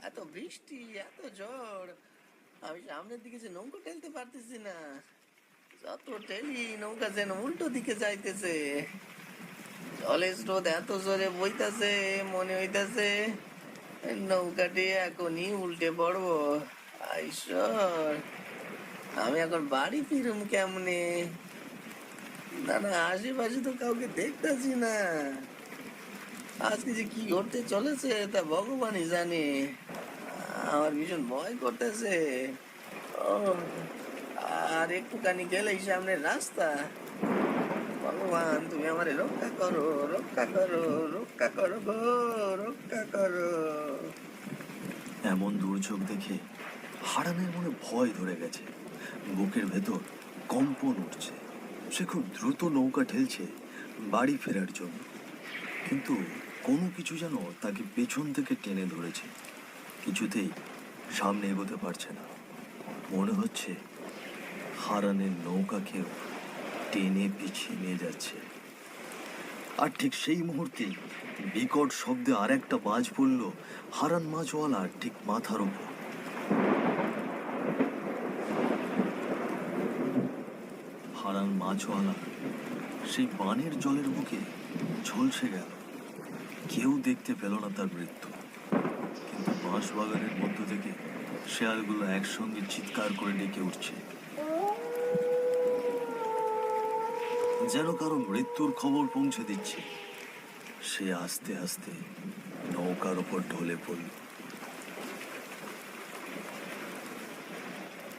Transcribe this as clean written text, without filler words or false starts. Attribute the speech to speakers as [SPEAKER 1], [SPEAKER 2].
[SPEAKER 1] এত বৃষ্টি, এত ঝড়, আমি সামনের দিকে যে নৌকা ঠেলতে পারতেছি না। যত ঠেলি নৌকা যেন উল্টো দিকে যাইতেছে। জলের স্রোত এত জোরে বইতাছে, মনে হইতাছে নৌকাটি এখনই উল্টে পড়বো। ঈশ্বর, আমি এখন বাড়ি ফিরুম কেমনে? না না, আশেপাশে তো কাউকে দেখতেছি না। আজকে যে কি ঘটতে চলেছে তা ভগবানই জানে। আমার ভীষণ ভয় করতেছে। ও, আর একটুখানি গেলেই সামনের রাস্তা। ভগবান, তুমি আমারে রক্ষা করো, রক্ষা করো, রক্ষা করো গো, রক্ষা করো।
[SPEAKER 2] এমন দুর্যোগ দেখে হারানের মনে ভয় ধরে গেছে। বুকের ভেতর কম্পন উঠছে। সে খুব দ্রুত নৌকা ঠেলছে বাড়ি ফেরার জন্য, কিন্তু কোনো কিছু যেন তাকে পেছন থেকে টেনে ধরেছে। কিছুতেই সামনে এগোতে পারছে না। মনে হচ্ছে হারানের নৌকাকেও টেনে পিছিয়ে নিয়ে যাচ্ছে। আর ঠিক সেই মুহূর্তেই বিকট শব্দে আর একটা বাজ পড়ল হারান মাছওয়ালার ঠিক মাথার উপর। হারান মাছওয়ালা সেই বানের জলের বুকে ঝলসে গেল। কেউ দেখতে পেল না তার মৃত্যু, কিন্তু বাঁশবাগানের মধ্য থেকে শেয়ালগুলো একসঙ্গে চিৎকার করে ডেকে উঠছে, যেন কারো মৃত্যুর খবর পৌঁছে দিচ্ছে। সে আস্তে আস্তে নৌকার ওপর ঢলে পড়ল।